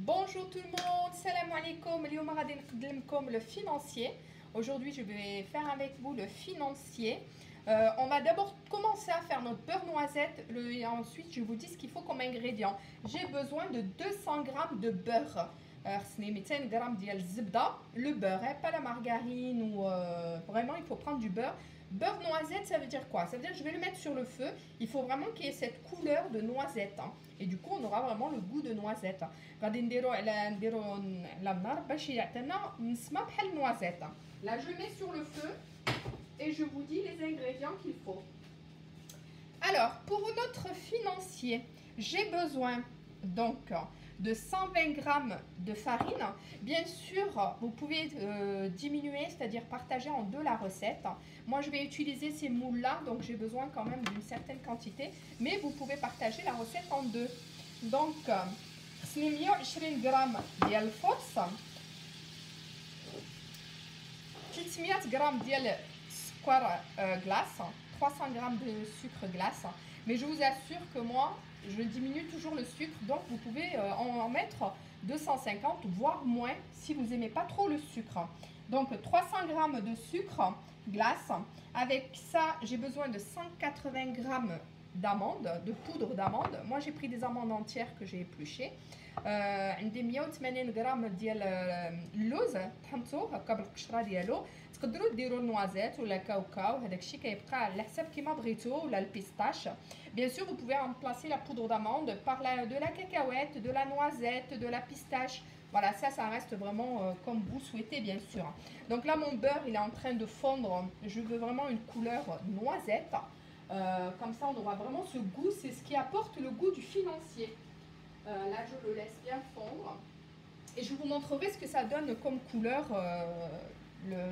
Bonjour tout le monde, salam alaikum, اليوم غادي نقدم لكم le financier. Aujourd'hui je vais faire avec vous le financier. On va d'abord commencer à faire notre beurre noisette et ensuite je vous dis ce qu'il faut comme ingrédient. J'ai besoin de 200 g de beurre. 200 g ديال الزبدة, le beurre, pas la margarine ou vraiment il faut prendre du beurre. Beurre noisette, ça veut dire quoi? Ça veut dire que je vais le mettre sur le feu. Il faut vraiment qu'il y ait cette couleur de noisette. Hein. Et du coup, on aura vraiment le goût de noisette. Là, je mets sur le feu et je vous dis les ingrédients qu'il faut. Alors, pour notre financier, j'ai besoin donc de 120 g de farine. Bien sûr, vous pouvez diminuer, c'est-à-dire partager en deux la recette. Moi, je vais utiliser ces moules-là, donc j'ai besoin quand même d'une certaine quantité. Mais vous pouvez partager la recette en deux. Donc, 120 g ديال الفرص, 300 g ديال السكر glace, 300 g de sucre glace. Mais je vous assure que moi, je diminue toujours le sucre, donc vous pouvez en mettre 250, voire moins, si vous n'aimez pas trop le sucre. Donc 300 g de sucre glace. Avec ça, j'ai besoin de 180 g d'amandes, de poudre d'amande. Moi, j'ai pris des amandes entières que j'ai épluchées. عندي 180 غرام ديال اللوز طحنتوه هكا بالقشره ديالو. تقدروا ديروا النوازيت ولا كاوكاو, هذاك الشيء كيبقى على حسب كيما بغيتو, ولا البيستاش. Bien sûr, vous pouvez remplacer la poudre d'amande par de la cacahuète, de la noisette, de la pistache. Voilà, ça reste vraiment comme vous souhaitez, bien sûr. Donc là, mon beurre, il est en train de fondre. Je veux vraiment une couleur noisette. Comme ça, on aura vraiment ce goût. C'est ce qui apporte le goût du financier. Là, je le laisse bien fondre. Et je vous montrerai ce que ça donne comme couleur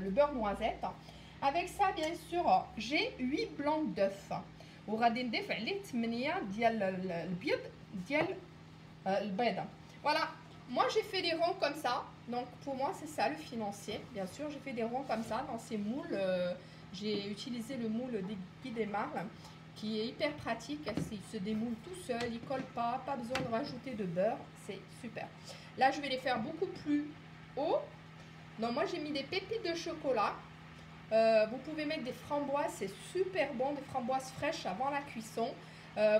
le beurre noisette. Avec ça, bien sûr, j'ai 8 blancs d'œufs. وغادي نضيف عليه 8 ديال البيض ديال البيضة. Voilà, moi j'ai fait des ronds comme ça. Donc pour moi c'est ça le financier. Bien sûr, j'ai fait des ronds comme ça dans ces moules. J'ai utilisé le moule des Guy Desmarles qui est hyper pratique. Il se démoule tout seul, il colle pas besoin de rajouter de beurre. C'est super. Là je vais les faire beaucoup plus haut. Donc moi j'ai mis des pépites de chocolat. Vous pouvez mettre des framboises, c'est super bon, des framboises fraîches avant la cuisson.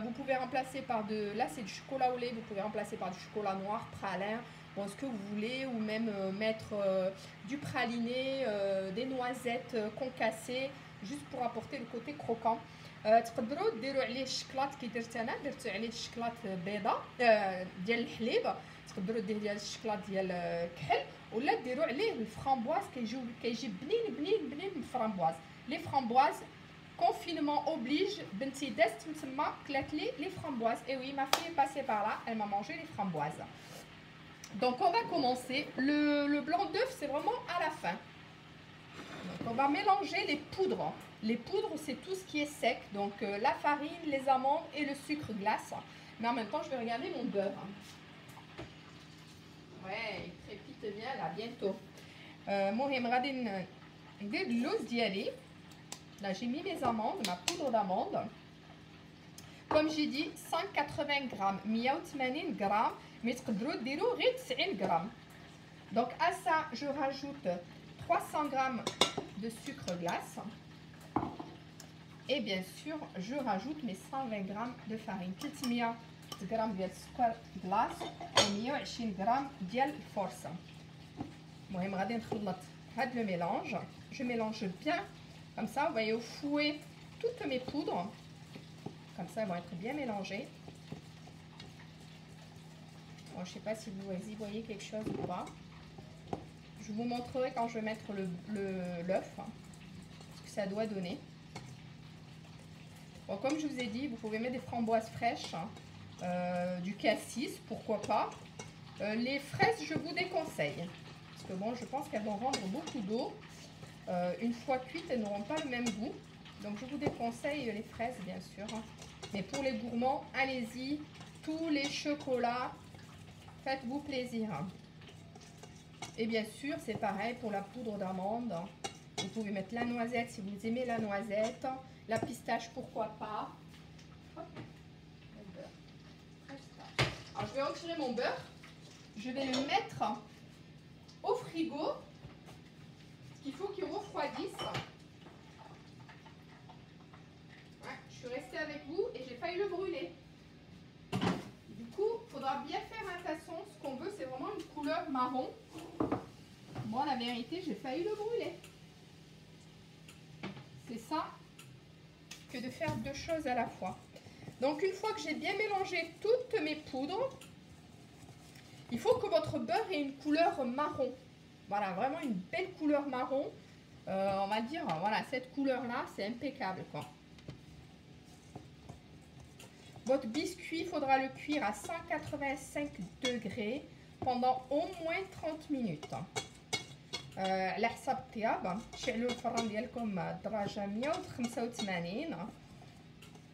Vous pouvez remplacer par là c'est du chocolat au lait, vous pouvez remplacer par du chocolat noir, pralin, bon, ce que vous voulez, ou même mettre du praliné, des noisettes concassées, juste pour apporter le côté croquant. تقدروا ديروا عليه الشكلاط كي درت انا, درت عليه الشكلاط بيضه ديال الحليب. تقدروا ديروا ديال الشكلاط ديال الكحل, ولا ديروا عليه الفرامبواز كيجي بنين بالفرامبواز. لي فرامبواز confinement oblige, بنتي دازت تما كلات لي framboises. Et oui, ma fille est passée par là, elle m'a mangé les framboises. Donc on va commencer. Le blanc d'œuf, c'est vraiment à la fin. Donc on va mélanger les poudres. Les poudres, c'est tout ce qui est sec. Donc la farine, les amandes et le sucre glace. Mais en même temps, je vais regarder mon beurre. Ouais, il crépite bien là, bientôt. المهم غادي ندير اللوز ديالي. Là, j'ai mis mes amandes, ma poudre d'amande. Comme j'ai dit, 180 grammes, 180 grammes, mais تقدروا ديروا غير 90 grammes. Donc à ça, je rajoute 300 grammes de sucre glace. Et bien sûr, je rajoute mes 120 grammes de farine. 300 grammes de sucre glace et 120 grammes de الفرصة. المهم غادي نخلط هذا le mélange. Je mélange bien. Comme ça, vous voyez au fouet toutes mes poudres. Comme ça, elles vont être bien mélangées. Bon, je ne sais pas si vous y voyez quelque chose ou pas. Je vous montrerai quand je vais mettre l'œuf, ce que ça doit donner. Bon, comme je vous ai dit, vous pouvez mettre des framboises fraîches, du cassis, pourquoi pas. Les fraises, je vous déconseille. Parce que bon, je pense qu'elles vont rendre beaucoup d'eau. Une fois cuites, elles n'auront pas le même goût. Donc je vous déconseille les fraises, bien sûr. Mais pour les gourmands, allez-y. Tous les chocolats, faites-vous plaisir. Et bien sûr, c'est pareil pour la poudre d'amande. Vous pouvez mettre la noisette si vous aimez la noisette. La pistache, pourquoi pas. Hop, mon beurre. Alors je vais retirer mon beurre. je vais le mettre au frigo. Parce qu'il faut qu'il refroidisse. Ouais, je suis restée avec vous et j'ai failli le brûler. Du coup, il faudra bien faire attention. Ce qu'on veut, c'est vraiment une couleur marron. Moi, la vérité, j'ai failli le brûler. C'est ça que de faire deux choses à la fois. Donc, une fois que j'ai bien mélangé toutes mes poudres, il faut que votre beurre ait une couleur marron. Voilà, vraiment une belle couleur marron. On va dire, voilà, cette couleur-là, c'est impeccable, quoi. Votre biscuit, il faudra le cuire à 185 degrés pendant au moins 30 minutes. على حسب الطياب شعلوا الفران ديالكم درجه 185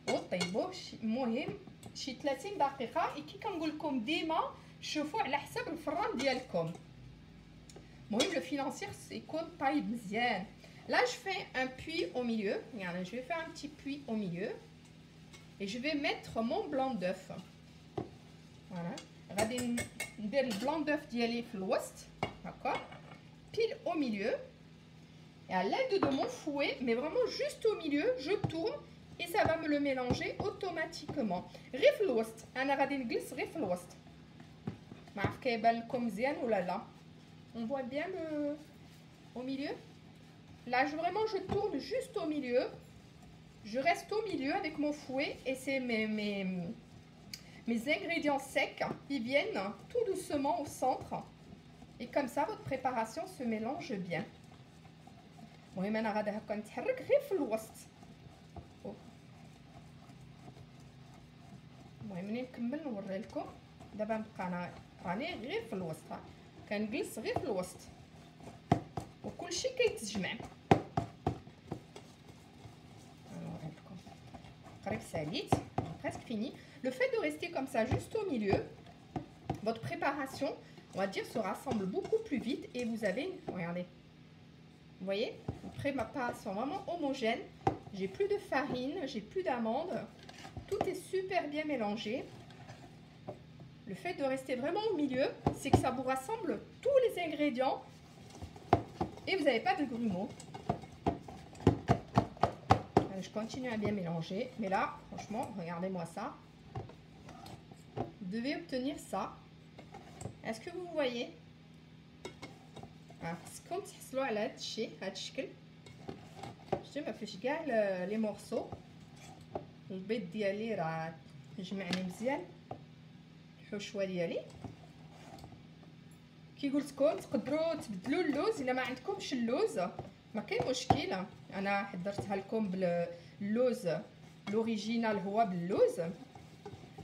وطيبوه المهم شي 30 دقيقه. كي كنقول لكم ديما شوفوا على حسب الفران ديالكم. المهم لو فينانسير يكون طايب مزيان. Là je fais un puits au milieu. Regardez, je vais faire un petit puits au milieu et je vais mettre mon blanc d'œuf. Voilà, غادي ندير البلان d'œuf ديالي في الوسط, d'accord, pile au milieu, et à l'aide de mon fouet, mais vraiment juste au milieu, je tourne et ça va me le mélanger automatiquement. غير في الوسط, انا غادي نجلس غير في الوسط. ما عرف كيبان لكم مزيان ولا لا. On voit bien le au milieu. Là, je tourne juste au milieu. Je reste au milieu avec mon fouet et c'est mes ingrédients secs. Ils viennent tout doucement au centre. Et comme ça, votre préparation se mélange bien. المهم انا غادي هكا نتحرك غير في الوسط. المهم ملي نكمل نوري لكم. دابا نبقى انا راني غير في الوسط, كنجلس غير في الوسط وكلشي كيتجمع. نوري لكم قريب ساليت, presque fini. Le fait de rester comme ça juste au milieu, votre préparation, on va dire, se rassemble beaucoup plus vite et vous avez, regardez, vous voyez, une préparation vraiment homogène. J'ai plus de farine, j'ai plus d'amandes, tout est super bien mélangé. Le fait de rester vraiment au milieu, c'est que ça vous rassemble tous les ingrédients et vous n'avez pas de grumeaux. Je continue à bien mélanger, mais là, franchement, regardez-moi ça. Vous devez obtenir ça. Est-ce que vous voyez? خصكم تحصلوا على هذا الشيء, هذا الشكل. شتي ما فيش كاع لي مورسو. البيض ديالي راه جمعني مزيان, الحشوه ديالي. كي قلت لكم تقدروا تبدلوا اللوز الا ما عندكمش اللوز, ما كاين مشكل. انا حضرتها لكم باللوز الاوريجينال, هو باللوز.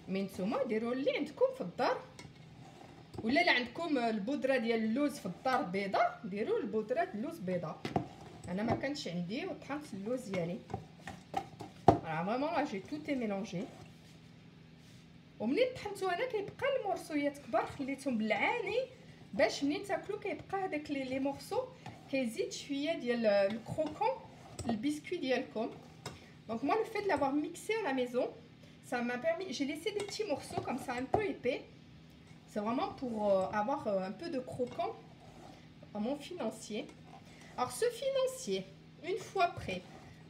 مي نتوما ديروا اللي عندكم في الدار, ولا اللي عندكم البودره ديال اللوز في الدار بيضاء ديروا البودره ديال اللوز بيضاء. انا ما كانش عندي وطحنت اللوز ديالي. فوالا فريمون لا جي توت ميلونجي. ومنين طحنتو انا كيبقى المورسويات كبار, خليتهم بالعاني باش منين تاكلوا كيبقى هذاك لي مورسو كيزيد شويه ديال الكروكون البسكوي ديالكم. Donc moi, le fait de l'avoir mixé à la maison, ça m'a permis, j'ai laissé des petits morceaux comme ça un peu épais. C'est vraiment pour avoir un peu de croquant dans mon financier. Alors ce financier, une fois prêt,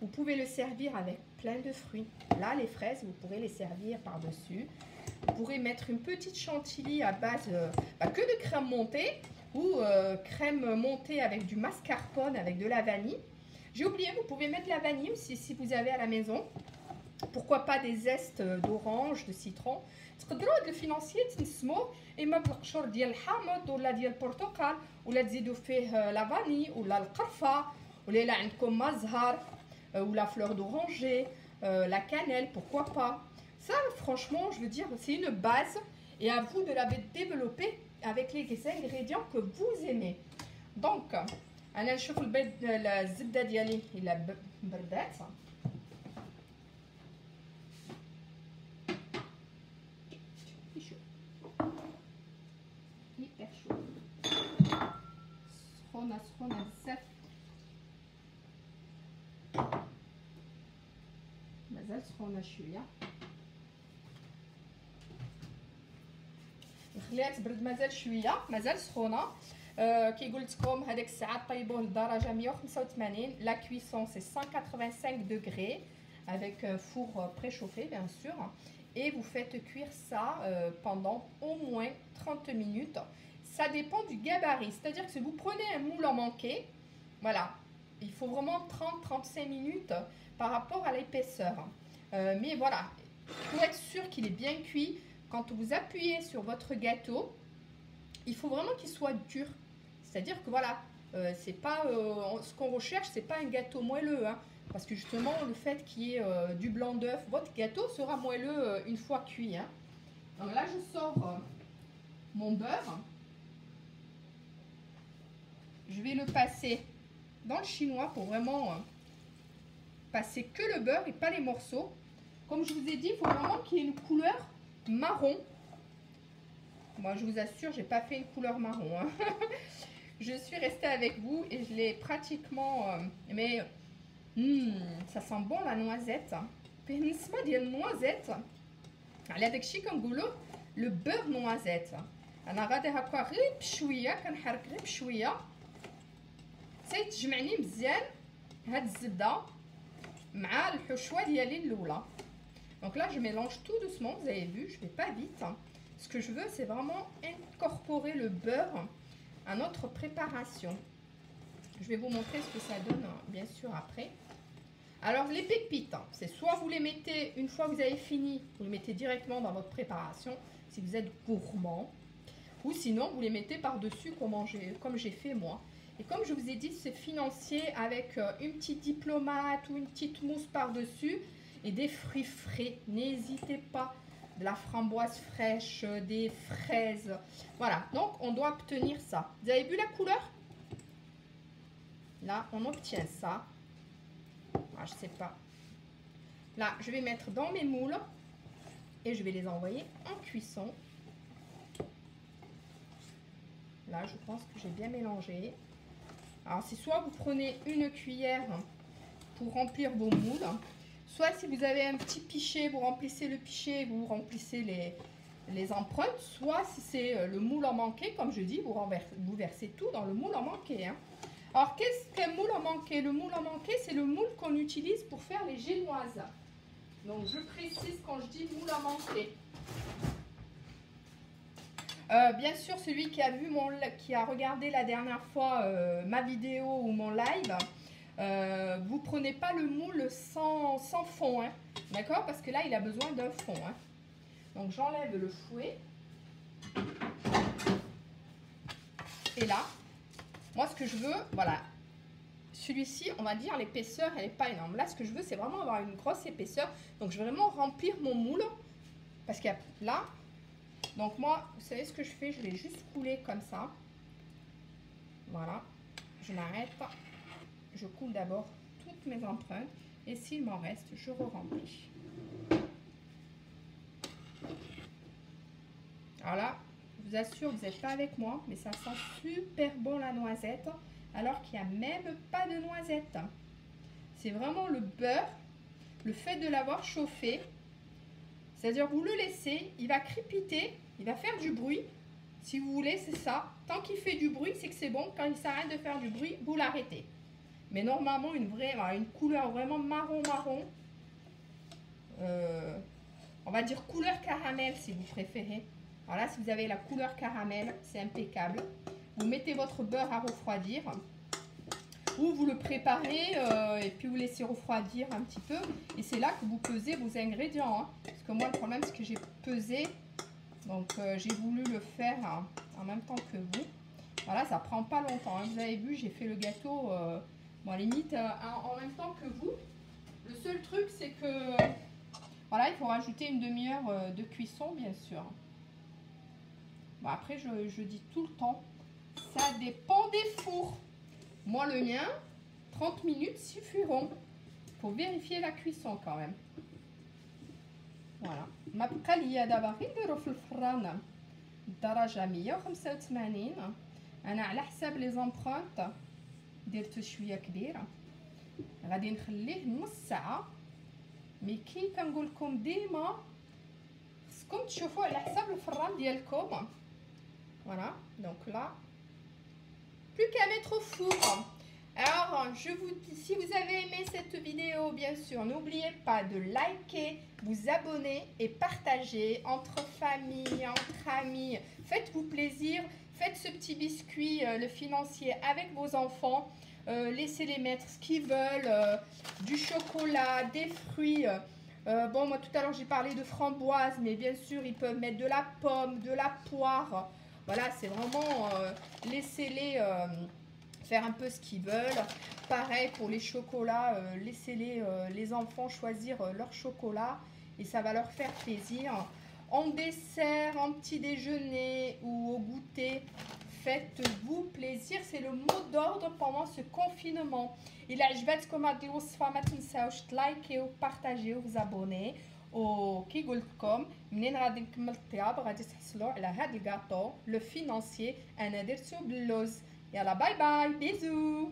vous pouvez le servir avec plein de fruits. Là, les fraises, vous pourrez les servir par-dessus. Vous pourrez mettre une petite chantilly à base que de crème montée ou crème montée avec du mascarpone, avec de la vanille. J'ai oublié, vous pouvez mettre de la vanille aussi si vous avez à la maison. Pourquoi pas des zestes d'orange, de citron. تقدروا هاد الفينانسيي تنسموه اما بالقشور ديال الحامض ولا ديال البرتقال, ولا تزيدوا فيه لا فاني ولا القرفه, ولا الا عندكم ما زهر ولا fleur d'oranger, la cannelle, pourquoi pas. Ça franchement, je veux dire, c'est une base et à vous de la développer avec les ingrédients que vous aimez. Donc انا نشوف البيض الزبده ديالي الا بردات. سخونه بزاف, مازال سخونه شويه. خليها تبرد مازال شويه مازال سخونه. كي قلت لكم هذيك الساعه طيبوه لدرجه 185. لا cuisson c'est 185 degrés avec four préchauffé bien sûr, et vous faites cuire ça pendant au moins 30 minutes. Ça dépend du gabarit, c'est-à-dire que si vous prenez un moule en manqué, voilà, il faut vraiment 30-35 minutes par rapport à l'épaisseur. Mais voilà, pour être sûr qu'il est bien cuit, quand vous appuyez sur votre gâteau, il faut vraiment qu'il soit dur. C'est-à-dire que voilà, c'est pas ce qu'on recherche, c'est pas un gâteau moelleux, hein, parce que justement le fait qu'il y ait du blanc d'œuf, votre gâteau sera moelleux une fois cuit. Hein. Donc là, je sors mon beurre. Je vais le passer dans le chinois pour vraiment passer que le beurre et pas les morceaux. Comme je vous ai dit, il faut vraiment qu'il y ait une couleur marron. Moi, je vous assure, j'ai pas fait une couleur marron. Hein. Je suis restée avec vous et je l'ai pratiquement... mais ça sent bon la noisette. بالنسبة ديال النوازيت على داكشي كنقولوا le beurre noisette. انا غادي هكا غير بشويه كنحرك غير بشويه حتى تجمعني مزيان هاد الزبده مع الحشوه ديالي الاولى. Donc là, je mélange tout doucement, vous avez vu, je ne vais pas vite. Ce que je veux, c'est vraiment incorporer le beurre à notre préparation. Je vais vous montrer ce que ça donne, bien sûr, après. Alors, les pépites, c'est soit vous les mettez, une fois que vous avez fini, vous les mettez directement dans votre préparation, si vous êtes gourmand. Ou sinon, vous les mettez par-dessus, comme j'ai fait moi. Et comme je vous ai dit, c'est financier avec une petite diplomate ou une petite mousse par-dessus. Et des fruits frais, n'hésitez pas, de la framboise fraîche, des fraises, voilà, donc on doit obtenir ça. Vous avez vu la couleur? Là, on obtient ça. Ah, je sais pas. Là, je vais mettre dans mes moules et je vais les envoyer en cuisson. Là, je pense que j'ai bien mélangé. Alors, c'est soit vous prenez une cuillère pour remplir vos moules, soit si vous avez un petit pichet, vous remplissez le pichet, vous remplissez les empreintes. Soit si c'est le moule en manqué, comme je dis, vous versez tout dans le moule en manqué. Hein. Alors, qu'est-ce qu'un moule en manqué? Le moule en manqué, c'est le moule qu'on utilise pour faire les génoises. Donc, je précise quand je dis moule en manqué. Bien sûr, celui qui a regardé la dernière fois ma vidéo ou mon live, vous prenez pas le moule sans fond, hein, d'accord? Parce que là, il a besoin d'un fond. Hein. Donc, j'enlève le fouet. Et là, moi, ce que je veux, voilà, celui-ci, on va dire, l'épaisseur, elle n'est pas énorme. Là, ce que je veux, c'est vraiment avoir une grosse épaisseur. Donc, je vais vraiment remplir mon moule. Parce qu'il y a là. Donc, moi, vous savez ce que je fais? Je vais juste couler comme ça. Voilà. Je m'arrête. Je coule d'abord toutes mes empreintes et s'il m'en reste, je re-remplis. Alors là, je vous assure, vous n'êtes pas avec moi, mais ça sent super bon la noisette, alors qu'il n'y a même pas de noisette. C'est vraiment le beurre, le fait de l'avoir chauffé, c'est-à-dire vous le laissez, il va crépiter, il va faire du bruit. Si vous voulez, c'est ça. Tant qu'il fait du bruit, c'est que c'est bon. Quand il s'arrête de faire du bruit, vous l'arrêtez. Mais normalement, une couleur vraiment marron. On va dire couleur caramel si vous préférez. Voilà, si vous avez la couleur caramel, c'est impeccable. Vous mettez votre beurre à refroidir. Ou vous le préparez et puis vous laissez refroidir un petit peu. Et c'est là que vous pesez vos ingrédients. Hein. Parce que moi, le problème, c'est que j'ai pesé. Donc, j'ai voulu le faire en même temps que vous. Voilà, ça prend pas longtemps. Hein. Vous avez vu, j'ai fait le gâteau... bon, limite en même temps que vous. Le seul truc, c'est que voilà, il faut rajouter une demi-heure de cuisson, bien sûr. Bon, après, je dis tout le temps, ça dépend des fours. Moi, le mien, 30 minutes suffiront. Il faut vérifier la cuisson quand même. Voilà. ما بقى ليا دابا غير نديرو في الفران الدرجه 185. انا على حساب لي زامبرونت درت شويه كبيره، غادي نخليه نص ساعه. مي كي كنقول لكم ديما خصكم تشوفوا على حساب الفران ديالكم. Voilà, donc là, plus qu'à mettre au four. Alors, si vous avez aimé cette vidéo, bien sûr, n'oubliez pas de liker, vous abonner et partager entre famille, entre amis. Faites-vous plaisir, faites ce petit biscuit, le financier, avec vos enfants. Laissez-les mettre ce qu'ils veulent, du chocolat, des fruits. Bon, moi tout à l'heure j'ai parlé de framboise, mais bien sûr ils peuvent mettre de la pomme, de la poire. Voilà, c'est vraiment, laissez-les faire un peu ce qu'ils veulent. Pareil pour les chocolats, laissez-les les enfants choisir leur chocolat et ça va leur faire plaisir. En dessert, en petit déjeuner ou au goûter, faites-vous plaisir. C'est le mot d'ordre pendant ce confinement. إلا عجبتكم هذه الوصفة ما تنساوش تلايكيو وبارطاجيو وزابوني. وكي قلت لكم منين غادي نكمل الطياب غادي تحصلوا على هذا الكاطو لو فينانسيي انا درتو باللوز. يلا باي باي بيزو.